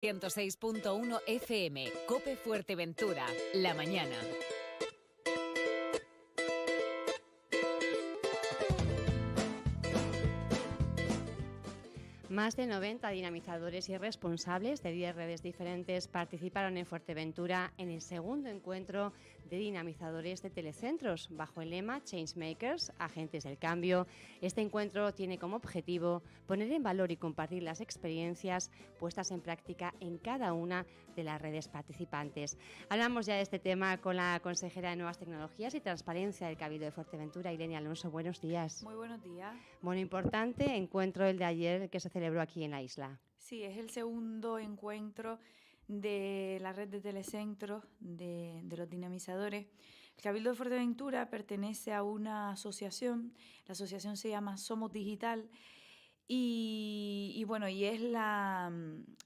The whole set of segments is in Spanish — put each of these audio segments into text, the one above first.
106.1 FM, COPE Fuerteventura, la mañana. Más de 90 dinamizadores y responsables de 10 redes diferentes participaron en Fuerteventura en el segundo encuentro de dinamizadores de telecentros bajo el lema Changemakers, agentes del cambio. Este encuentro tiene como objetivo poner en valor y compartir las experiencias puestas en práctica en cada una de las redes participantes. Hablamos ya de este tema con la consejera de Nuevas Tecnologías y Transparencia del Cabildo de Fuerteventura, Irene Alonso. Buenos días. Muy buenos días. Bueno, importante encuentro el de ayer que se celebró aquí en la isla. Sí, es el segundo encuentro de la red de telecentros de los dinamizadores. El Cabildo de Fuerteventura pertenece a una asociación, la asociación se llama Somos Digital y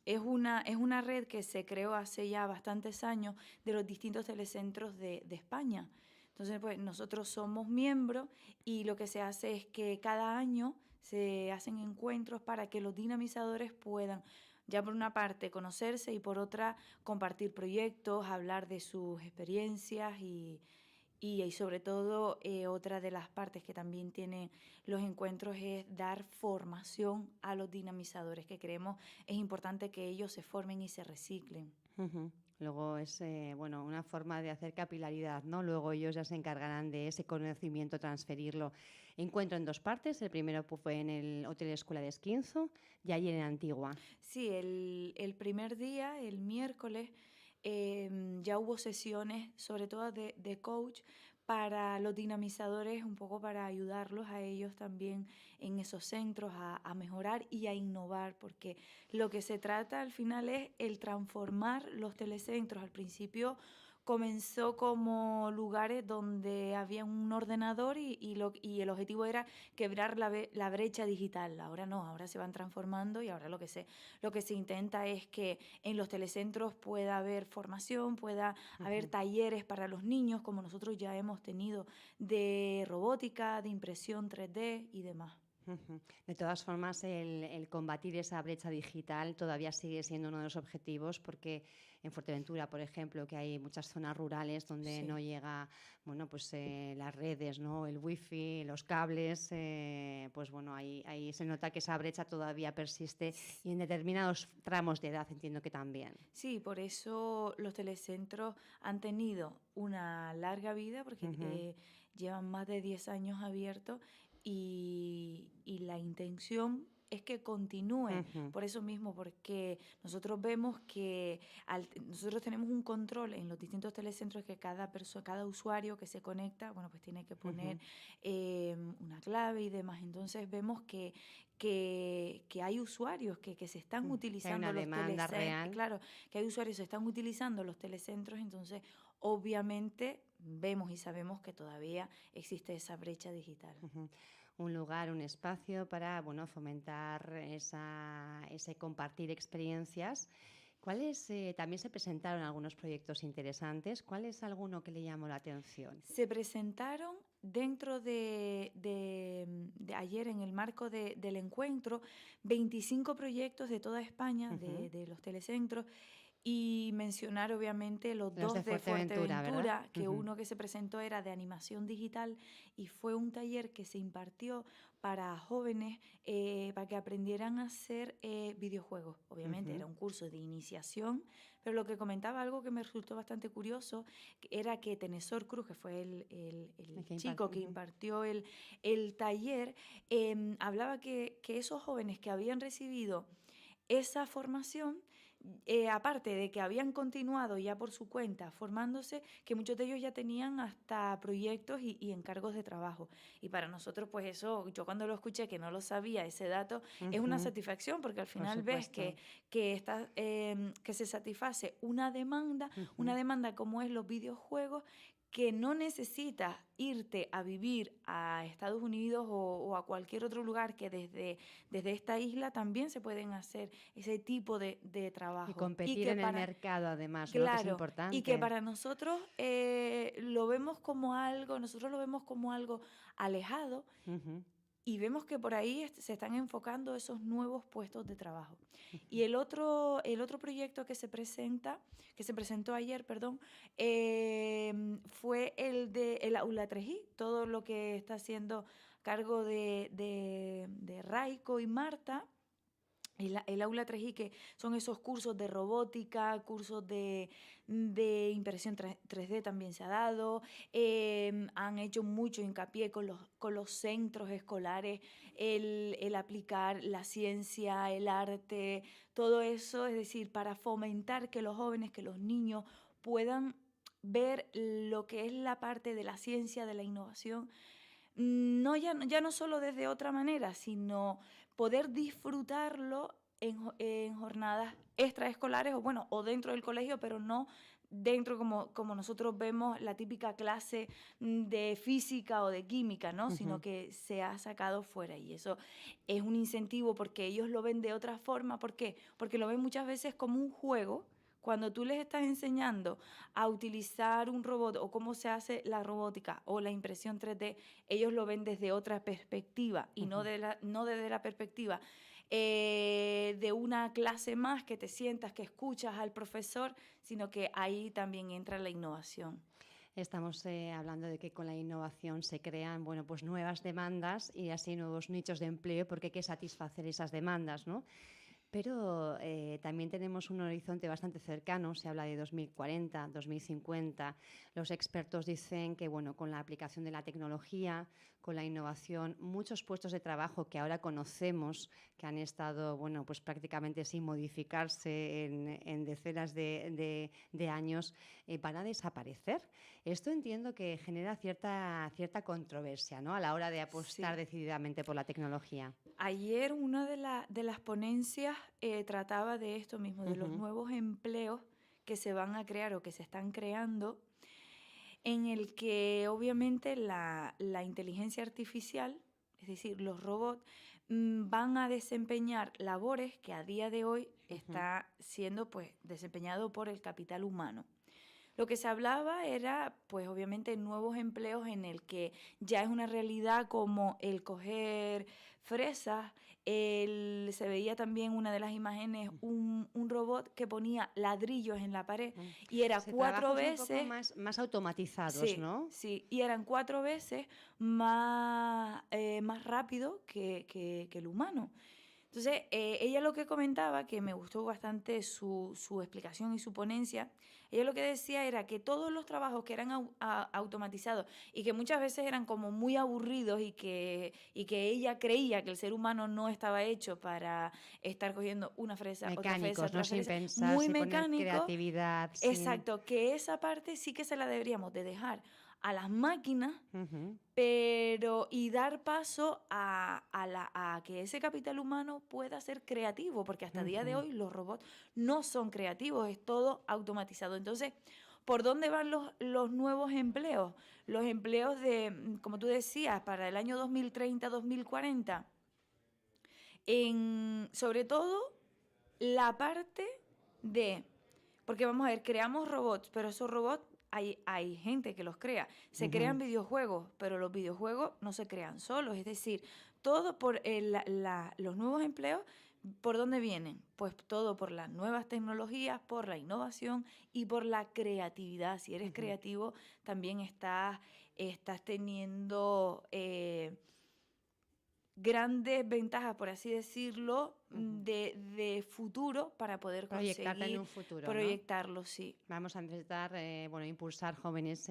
es una red que se creó hace ya bastantes años de los distintos telecentros de España. Entonces, pues nosotros somos miembros y lo que se hace es que cada año se hacen encuentros para que los dinamizadores puedan, ya por una parte, conocerse y por otra, compartir proyectos, hablar de sus experiencias y sobre todo, otra de las partes que también tienen los encuentros es dar formación a los dinamizadores, que creemos es importante que ellos se formen y se reciclen. Uh-huh. Luego es una forma de hacer capilaridad, ¿no? Luego ellos ya se encargarán de ese conocimiento, transferirlo. Encuentro en dos partes. El primero fue en el Hotel Escuela de Esquinzo y allí en Antigua. Sí, el primer día, el miércoles, ya hubo sesiones, sobre todo de coach, para los dinamizadores, un poco para ayudarlos a ellos también en esos centros a mejorar y a innovar, porque lo que se trata al final es el transformar los telecentros. Al principio comenzó como lugares donde había un ordenador y el objetivo era quebrar la brecha digital. Ahora no, ahora se van transformando y ahora lo que se intenta es que en los telecentros pueda haber formación, pueda haber talleres para los niños, como nosotros ya hemos tenido, de robótica, de impresión 3D y demás. De todas formas, el combatir esa brecha digital todavía sigue siendo uno de los objetivos, porque en Fuerteventura, por ejemplo, que hay muchas zonas rurales donde no llega, las redes, ¿no? El wifi, los cables, ahí se nota que esa brecha todavía persiste y en determinados tramos de edad entiendo que también. Sí, por eso los telecentros han tenido una larga vida, porque llevan más de 10 años abiertos. Y la intención es que continúe, por eso mismo, porque nosotros vemos que nosotros tenemos un control en los distintos telecentros, que cada usuario que se conecta, pues tiene que poner una clave y demás. Entonces vemos que hay usuarios que se están utilizando los telecentros. Claro, que hay usuarios que se están utilizando los telecentros, entonces obviamente vemos y sabemos que todavía existe esa brecha digital. Un lugar, un espacio para fomentar ese compartir experiencias. ¿Cuáles también se presentaron algunos proyectos interesantes? ¿Cuál es alguno que le llamó la atención? Se presentaron dentro de ayer, en el marco del encuentro, 25 proyectos de toda España, de los telecentros, y mencionar obviamente los dos de Fuerteventura, que uno que se presentó era de animación digital y fue un taller que se impartió para jóvenes para que aprendieran a hacer videojuegos. Obviamente era un curso de iniciación, pero lo que comentaba, algo que me resultó bastante curioso, era que Tenesor Cruz, que fue el chico que impartió el taller, hablaba que esos jóvenes que habían recibido esa formación, aparte de que habían continuado ya por su cuenta formándose, que muchos de ellos ya tenían hasta proyectos y encargos de trabajo. Y para nosotros, pues eso, yo cuando lo escuché, que no lo sabía, ese dato, es una satisfacción, porque al final ves que se satisface una demanda como es los videojuegos, que no necesitas irte a vivir a Estados Unidos o a cualquier otro lugar, que desde esta isla también se pueden hacer ese tipo de trabajo. Y competir en el mercado, además, claro, ¿no? Que es importante. Y que para nosotros nosotros lo vemos como algo alejado, y vemos que por ahí se están enfocando esos nuevos puestos de trabajo. Y el otro proyecto que se presentó ayer, perdón, fue el Aula 3i, todo lo que está haciendo cargo de Raico y Marta. El Aula 3i, que son esos cursos de robótica, cursos de impresión 3D también se ha dado. Han hecho mucho hincapié con los centros escolares, el aplicar la ciencia, el arte, todo eso, es decir, para fomentar que los jóvenes, que los niños puedan ver lo que es la parte de la ciencia, de la innovación, ya no solo desde otra manera, sino poder disfrutarlo en jornadas extraescolares o dentro del colegio, pero no dentro como nosotros vemos la típica clase de física o de química, ¿no? Sino que se ha sacado fuera, y eso es un incentivo porque ellos lo ven de otra forma. ¿Por qué? Porque lo ven muchas veces como un juego. Cuando tú les estás enseñando a utilizar un robot o cómo se hace la robótica o la impresión 3D, ellos lo ven desde otra perspectiva y no desde la perspectiva de una clase más que te sientas, que escuchas al profesor, sino que ahí también entra la innovación. Estamos hablando de que con la innovación se crean, bueno, pues nuevas demandas y así nuevos nichos de empleo, porque hay que satisfacer esas demandas, ¿no? Pero también tenemos un horizonte bastante cercano, se habla de 2040, 2050. Los expertos dicen que, bueno, con la aplicación de la tecnología, con la innovación, muchos puestos de trabajo que ahora conocemos, que han estado, bueno, pues prácticamente sin modificarse en decenas de años, van a desaparecer. Esto entiendo que genera cierta controversia, ¿no?, a la hora de apostar decididamente por la tecnología. Ayer una de las ponencias trataba de esto mismo, de los nuevos empleos que se van a crear o que se están creando, en el que obviamente la inteligencia artificial, es decir, los robots, van a desempeñar labores que a día de hoy está siendo pues desempeñado por el capital humano. Lo que se hablaba era, pues obviamente, nuevos empleos en el que ya es una realidad, como el coger fresas. Se veía también una de las imágenes, un robot que ponía ladrillos en la pared y era 4 veces... un poco más automatizados, sí, ¿no? Sí, y eran 4 veces más rápido que el humano. Entonces, ella lo que comentaba, que me gustó bastante su explicación y su ponencia, ella lo que decía era que todos los trabajos que eran automatizados y que muchas veces eran como muy aburridos y que ella creía que el ser humano no estaba hecho para estar cogiendo una fresa, Mecánicos, otra fresa, no sin pensar, muy sin mecánico, poner creatividad. Exacto, que esa parte sí que se la deberíamos de dejar a las máquinas, Uh-huh. y dar paso a que ese capital humano pueda ser creativo, porque hasta el día de hoy los robots no son creativos, es todo automatizado. Entonces, ¿por dónde van los nuevos empleos? Los empleos de, como tú decías, para el año 2030, 2040, sobre todo la parte de... Porque vamos a ver, creamos robots, pero esos robots hay gente que los crea. Se crean videojuegos, pero los videojuegos no se crean solos. Es decir, todo por los nuevos empleos, ¿por dónde vienen? Pues todo por las nuevas tecnologías, por la innovación y por la creatividad. Si eres creativo, también estás teniendo... grandes ventajas, por así decirlo, de futuro para poder proyectarte en un futuro, proyectarlo, ¿no? Sí. Vamos a intentar impulsar jóvenes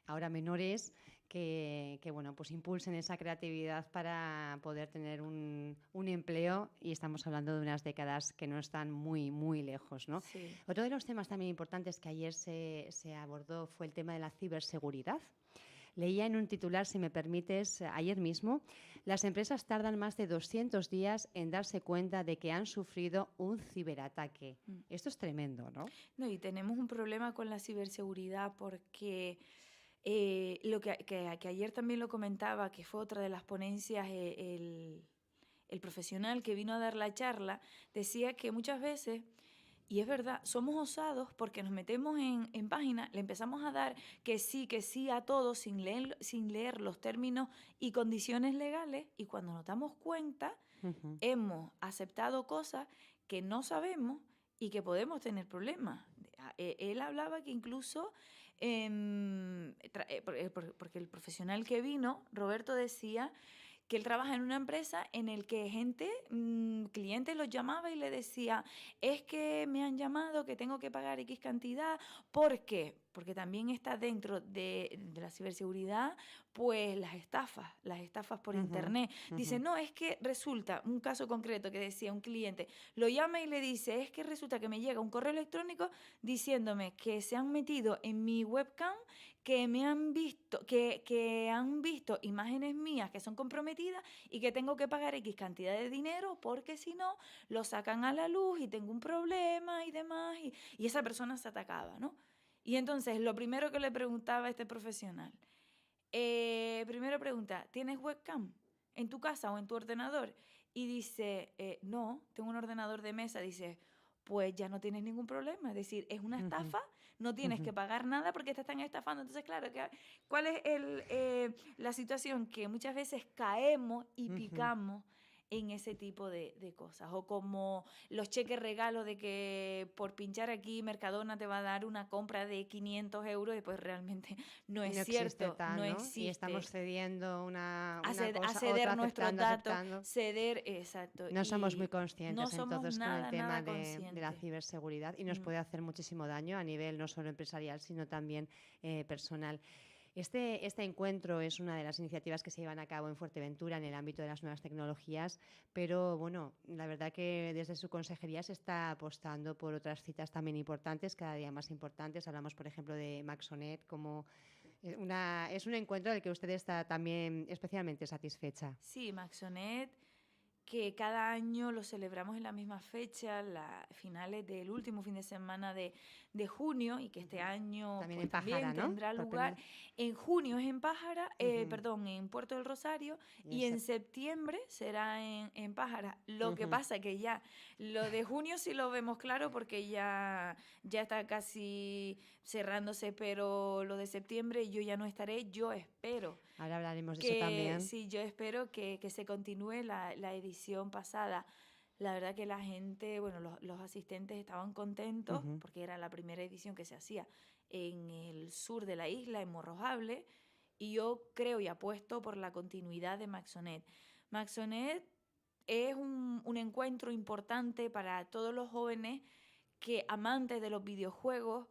ahora menores que bueno, pues impulsen esa creatividad para poder tener un empleo, y estamos hablando de unas décadas que no están muy, muy lejos, ¿no? Sí. Otro de los temas también importantes que ayer se abordó fue el tema de la ciberseguridad. Leía en un titular, si me permites, ayer mismo: las empresas tardan más de 200 días en darse cuenta de que han sufrido un ciberataque. Esto es tremendo, ¿no? No, y tenemos un problema con la ciberseguridad porque lo que ayer también lo comentaba, que fue otra de las ponencias, el profesional que vino a dar la charla, decía que muchas veces Y es verdad, somos osados porque nos metemos en páginas, le empezamos a dar que sí a todo sin leer los términos y condiciones legales, y cuando nos damos cuenta, hemos aceptado cosas que no sabemos y que podemos tener problemas. Él hablaba que incluso, porque el profesional que vino, Roberto, decía que él trabaja en una empresa en el que clientes los llamaba y le decía, es que me han llamado, que tengo que pagar X cantidad. ¿Por qué? Porque también está dentro de la ciberseguridad, pues las estafas por internet. Dice, no, es que resulta, un caso concreto que decía un cliente, lo llama y le dice, es que resulta que me llega un correo electrónico diciéndome que se han metido en mi webcam, que me han visto, que han visto imágenes mías que son comprometidas y que tengo que pagar X cantidad de dinero porque si no, lo sacan a la luz y tengo un problema y demás. Y esa persona se atacaba, ¿no? Y entonces, lo primero que le preguntaba a este profesional, primero pregunta, ¿tienes webcam en tu casa o en tu ordenador? Y dice, no, tengo un ordenador de mesa. Dice, pues ya no tienes ningún problema. Es decir, es una estafa, no tienes que pagar nada porque te están estafando. Entonces, claro, ¿cuál es la situación? Que muchas veces caemos y picamos en ese tipo de cosas. O como los cheques regalos de que por pinchar aquí Mercadona te va a dar una compra de 500 euros y pues realmente no es cierto. Tal, no ¿no? existe. Y estamos cediendo una cosa, ceder otra, nuestros datos, ceder, exacto. No somos muy conscientes no somos entonces nada, con el tema nada de la ciberseguridad y nos puede hacer muchísimo daño a nivel no solo empresarial, sino también personal. Este encuentro es una de las iniciativas que se llevan a cabo en Fuerteventura en el ámbito de las nuevas tecnologías, pero bueno, la verdad que desde su consejería se está apostando por otras citas también importantes, cada día más importantes. Hablamos, por ejemplo, de Maxonet como es un encuentro del que usted está también especialmente satisfecha. Sí, Maxonet, que cada año lo celebramos en la misma fecha, finales del último fin de semana de junio, y que este año también, pues, en Pájara, también tendrá lugar. En junio es en Pájara, perdón, en Puerto del Rosario, y en septiembre será en Pájara. Lo que pasa que ya lo de junio sí lo vemos claro porque ya está casi cerrándose, pero lo de septiembre yo ya no estaré, yo espero. Ahora hablaremos de eso también. Sí, yo espero que se continúe la edición pasada. La verdad que la gente, bueno, los asistentes estaban contentos porque era la primera edición que se hacía en el sur de la isla, en Morrojable, y yo creo y apuesto por la continuidad de Maxonet. Maxonet es un encuentro importante para todos los jóvenes que amantes de los videojuegos.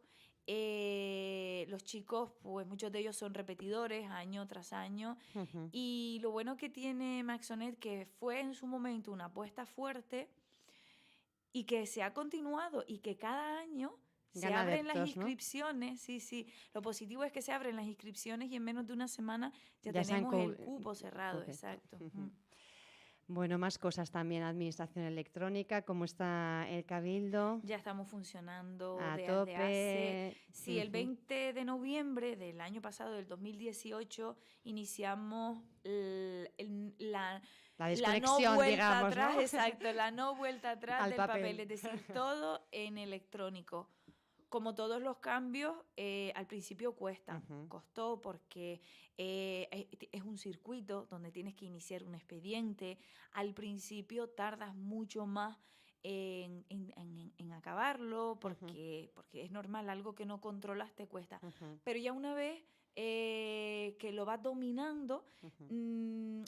Los chicos, pues muchos de ellos son repetidores año tras año. Y lo bueno que tiene Maxonet, que fue en su momento una apuesta fuerte y que se ha continuado y que cada año se abren las inscripciones, ¿no? Sí. Lo positivo es que se abren las inscripciones y en menos de una semana ya tenemos el cupo cerrado, exacto. Bueno, más cosas también, administración electrónica, ¿cómo está el Cabildo? Ya estamos funcionando a desde tope. Sí, el 20 de noviembre del año pasado, del 2018, iniciamos la desconexión, no vuelta digamos, atrás, ¿no? Exacto, la no vuelta atrás al del papel, es decir, todo en electrónico. Como todos los cambios, al principio costó porque es un circuito donde tienes que iniciar un expediente. Al principio tardas mucho más en acabarlo porque es normal, algo que no controlas te cuesta. Pero ya una vez que lo vas dominando,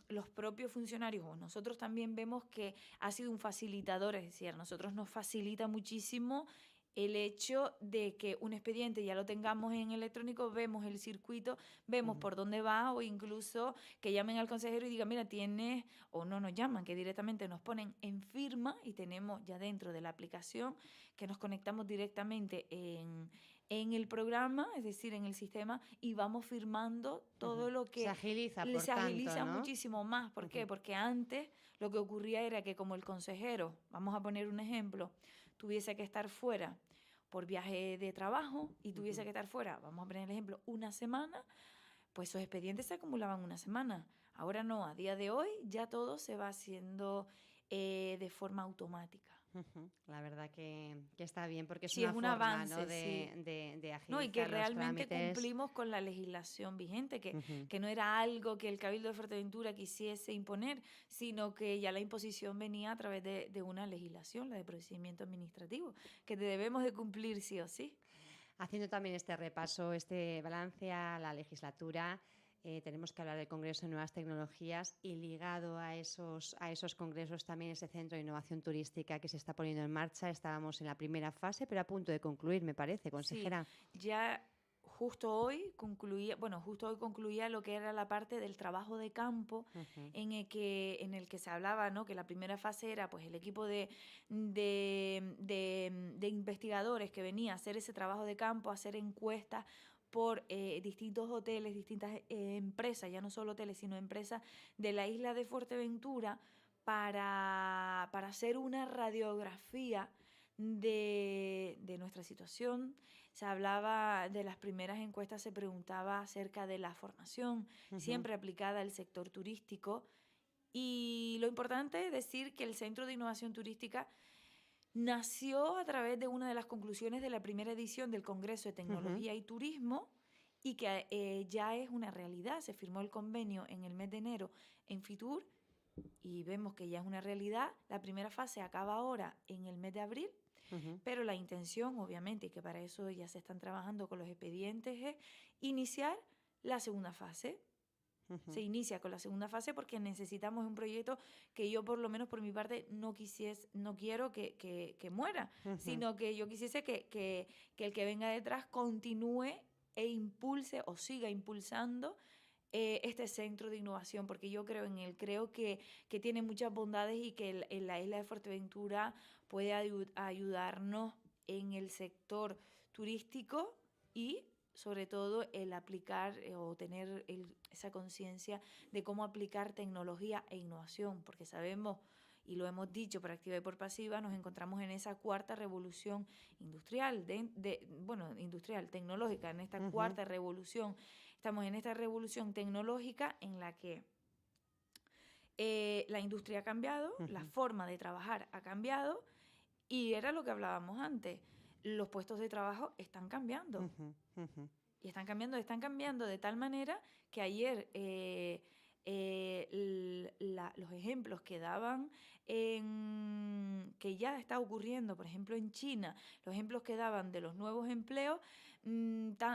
los propios funcionarios o nosotros también vemos que ha sido un facilitador, es decir, a nosotros nos facilita muchísimo el hecho de que un expediente ya lo tengamos en electrónico, vemos el circuito, vemos por dónde va, o incluso que llamen al consejero y digan, mira, tienes, o no nos llaman, que directamente nos ponen en firma y tenemos ya dentro de la aplicación que nos conectamos directamente en el programa, es decir, en el sistema, y vamos firmando todo lo que... Se agiliza, ¿no? Muchísimo más. ¿Por qué? Porque antes lo que ocurría era que como el consejero, vamos a poner un ejemplo, tuviese que estar fuera por viaje de trabajo y tuviese que estar fuera, vamos a poner el ejemplo, una semana, pues esos expedientes se acumulaban una semana. Ahora no, a día de hoy ya todo se va haciendo de forma automática. La verdad que está bien, porque es Sí, una es un forma, avance, ¿no? sí. de agilizar No, y que los realmente trámites. cumplimos con la legislación vigente, Ujú. que no era algo que el Cabildo de Fuerteventura quisiese imponer, sino que ya la imposición venía a través de una legislación, la de procedimiento administrativo, que debemos de cumplir sí o sí. Haciendo también este repaso, este balance a la legislatura, tenemos que hablar del Congreso de Nuevas Tecnologías y ligado a esos congresos también ese centro de innovación turística que se está poniendo en marcha. Estábamos en la primera fase, pero a punto de concluir, me parece, Sí, consejera. ya justo hoy concluía lo que era la parte del trabajo de campo Ujú, en el que se hablaba, ¿no? Que la primera fase era pues el equipo de investigadores que venía a hacer ese trabajo de campo, a hacer encuestas por distintos hoteles, distintas empresas, ya no solo hoteles, sino empresas de la isla de Fuerteventura para hacer una radiografía de nuestra situación. Se hablaba de las primeras encuestas, se preguntaba acerca de la formación, ujú, siempre aplicada al sector turístico. Y lo importante es decir que el Centro de Innovación Turística nació a través de una de las conclusiones de la primera edición del Congreso de ujú. Tecnología y Turismo y que ya es una realidad. Se firmó el convenio en el mes de enero en Fitur y vemos que ya es una realidad. La primera fase acaba ahora en el mes de abril, Ujú, pero la intención, obviamente, y que para eso ya se están trabajando con los expedientes, es iniciar la segunda fase. ujú, Se inicia con la segunda fase porque necesitamos un proyecto que yo, por lo menos por mi parte, no quiero que muera, ujú. sino que yo quisiese que el que venga detrás continúe e impulse o siga impulsando este centro de innovación, porque yo creo en él, creo que tiene muchas bondades y que en la isla de Fuerteventura puede ayudarnos en el sector turístico y sobre todo el aplicar o tener esa conciencia de cómo aplicar tecnología e innovación, porque sabemos y lo hemos dicho por activa y por pasiva, nos encontramos en esa cuarta revolución industrial, industrial, tecnológica, en esta Ujú, cuarta revolución. Estamos en esta revolución tecnológica en la que la industria ha cambiado, la ujú, forma de trabajar ha cambiado y era lo que hablábamos antes. Los puestos de trabajo están cambiando ujú, ujú, y están cambiando de tal manera que ayer los ejemplos que daban que ya está ocurriendo, por ejemplo en China, los ejemplos que daban de los nuevos empleos,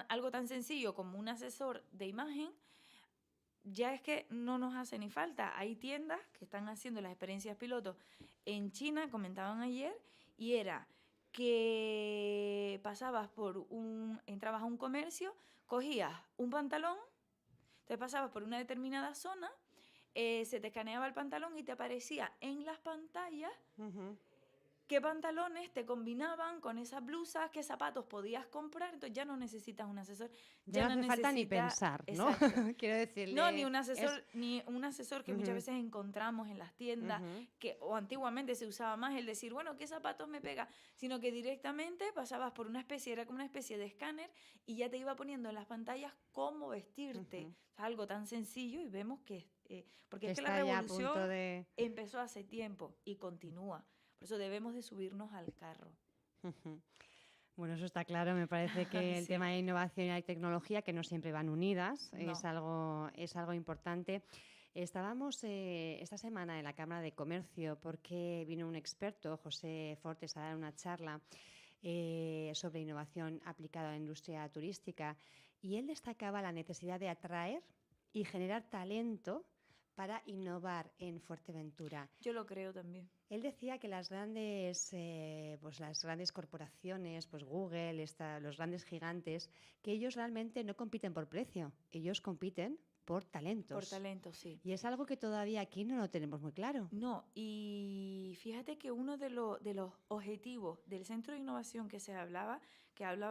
algo tan sencillo como un asesor de imagen, ya es que no nos hace ni falta. Hay tiendas que están haciendo las experiencias pilotos en China, comentaban ayer, y era que entrabas a un comercio, cogías un pantalón, te pasabas por una determinada zona, se te escaneaba el pantalón y te aparecía en las pantallas ujú. qué pantalones te combinaban con esas blusas, qué zapatos podías comprar, entonces ya no necesitas un asesor, Ya ya no no hace falta ni necesitas, pensar, ¿no? exacto. Quiero No, decirle, es... ni un asesor que muchas Ujú, veces encontramos en las tiendas, ujú, o antiguamente se usaba más el decir, bueno, ¿qué zapatos me pega? Sino que directamente pasabas por era como una especie de escáner y ya te iba poniendo en las pantallas cómo vestirte. ujú. O sea, algo tan sencillo y vemos porque Que es que la está ya a punto revolución de... empezó hace tiempo y continúa. Por eso debemos de subirnos al carro. Ujú. Bueno, eso está claro. Me parece que el tema Sí, de innovación y la tecnología, que no siempre van unidas, no. es algo importante. Estábamos esta semana en la Cámara de Comercio porque vino un experto, José Fortes, a dar una charla sobre innovación aplicada a la industria turística y él destacaba la necesidad de atraer y generar talento para innovar en Fuerteventura. Yo lo creo también. Él decía que las grandes corporaciones, pues Google, los grandes gigantes, que ellos realmente no compiten por precio, ellos compiten por Por talentos. talento, sí. Y es algo que todavía aquí no lo tenemos muy claro. No, y fíjate que uno de los objetivos del Centro de Innovación que hablaba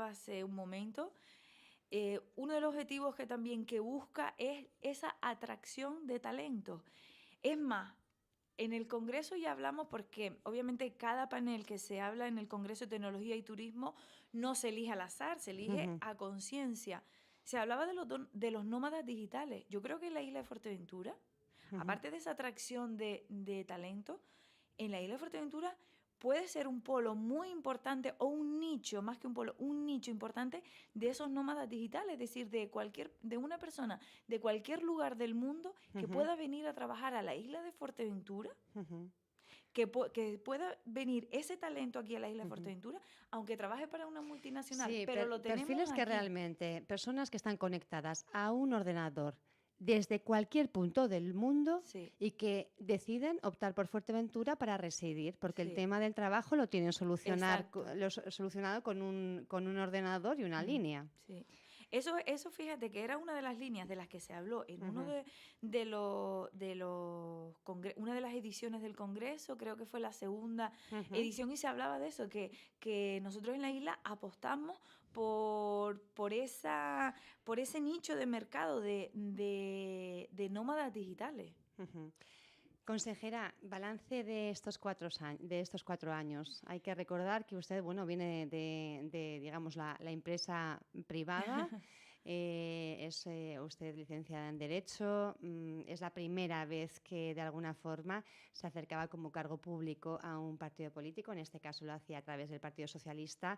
hace un momento, uno de los objetivos que también que busca es esa atracción de talentos. Es más, en el Congreso ya hablamos porque obviamente cada panel que se habla en el Congreso de Tecnología y Turismo no se elige al azar, se elige Ujú, a conciencia. Se hablaba de los nómadas digitales. Yo creo que en la isla de Fuerteventura, ujú, aparte de esa atracción de talento, en la isla de Fuerteventura puede ser un polo muy importante o un nicho, más que un polo, un nicho importante de esos nómadas digitales, es decir, de una persona de cualquier lugar del mundo que pueda venir a trabajar a la isla de Fuerteventura, que pueda venir ese talento aquí a la isla de Fuerteventura, aunque trabaje para una multinacional, Sí, pero lo tenemos perfiles que aquí. realmente, personas que están conectadas a un ordenador desde cualquier punto del mundo Sí. y que deciden optar por Fuerteventura para residir, porque el Sí. tema del trabajo lo tienen Exacto. solucionado con un ordenador y una línea. Sí. Eso fíjate que era una de las líneas de las que se habló en uno de los una de las ediciones del Congreso, creo que fue la segunda edición, y se hablaba de eso, que nosotros en la isla apostamos por ese nicho de mercado de nómadas digitales. Consejera, balance de estos 4 años. Hay que recordar que usted, bueno, viene de digamos, la empresa privada. Es usted licenciada en Derecho. Es la primera vez que, de alguna forma, se acercaba como cargo público a un partido político. En este caso lo hacía a través del Partido Socialista.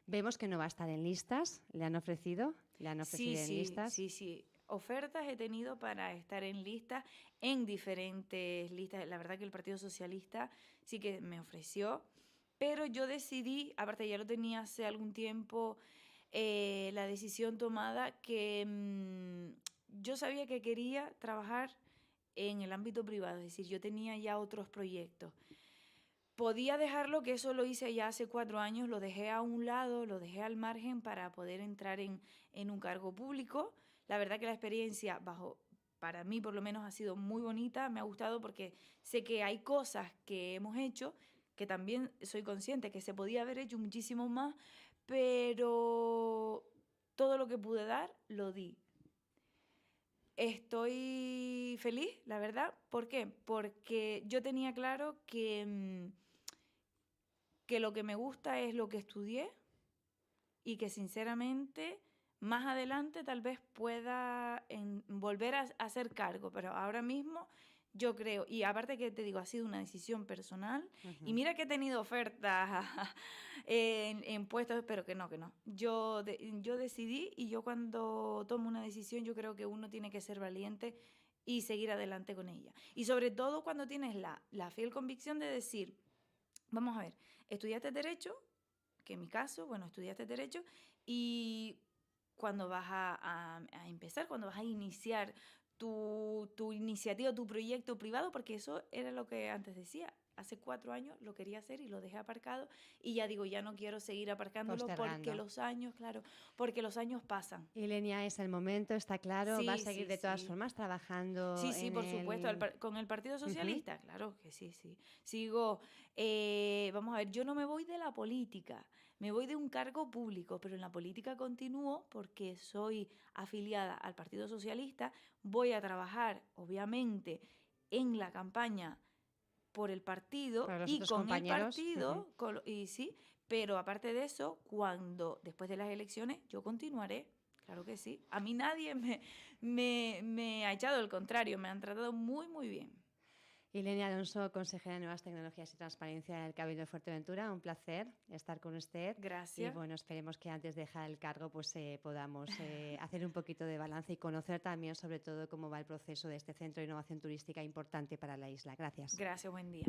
Vemos que no va a estar en listas. ¿Le han ofrecido? En listas? Sí. Ofertas he tenido para estar en listas, en diferentes listas. La verdad que el Partido Socialista sí que me ofreció, pero yo decidí, aparte ya lo tenía hace algún tiempo, la decisión tomada, que yo sabía que quería trabajar en el ámbito privado, es decir, yo tenía ya otros proyectos. Podía dejarlo, que eso lo hice ya hace 4 años, lo dejé a un lado, lo dejé al margen para poder entrar en un cargo público. La verdad que la experiencia, para mí por lo menos, ha sido muy bonita, me ha gustado porque sé que hay cosas que hemos hecho, que también soy consciente que se podía haber hecho muchísimo más, pero todo lo que pude dar, lo di. Estoy feliz, la verdad. ¿Por qué? Porque yo tenía claro que lo que me gusta es lo que estudié y que sinceramente más adelante tal vez pueda volver a hacer cargo, pero ahora mismo yo creo, y aparte que te digo, ha sido una decisión personal, y mira que he tenido ofertas en puestos, pero que no. Yo decidí, y yo cuando tomo una decisión yo creo que uno tiene que ser valiente y seguir adelante con ella. Y sobre todo cuando tienes la fiel convicción de decir, vamos a ver, estudiaste Derecho, que en mi caso, bueno, estudiaste Derecho, y cuando vas a empezar, cuando vas a iniciar tu iniciativa, tu proyecto privado, porque eso era lo que antes decía. Hace 4 años lo quería hacer y lo dejé aparcado, y ya digo, ya no quiero seguir aparcándolo porque los años pasan. Ilenia, es el momento, está claro. Sí, va a seguir de todas formas trabajando Sí, por supuesto. Con el Partido Socialista, claro que sí. Sigo, vamos a ver, yo no me voy de la política, me voy de un cargo público, pero en la política continúo porque soy afiliada al Partido Socialista. Voy a trabajar, obviamente, en la campaña por el partido y con el partido, pero aparte de eso, después de las elecciones, yo continuaré. Claro que sí. A mí nadie me ha echado, al contrario, me han tratado muy, muy bien. Ilenia Alonso, consejera de Nuevas Tecnologías y Transparencia del Cabildo de Fuerteventura, un placer estar con usted. Gracias. Y bueno, esperemos que antes de dejar el cargo pues podamos hacer un poquito de balance y conocer también sobre todo cómo va el proceso de este centro de innovación turística importante para la isla. Gracias. Gracias, buen día.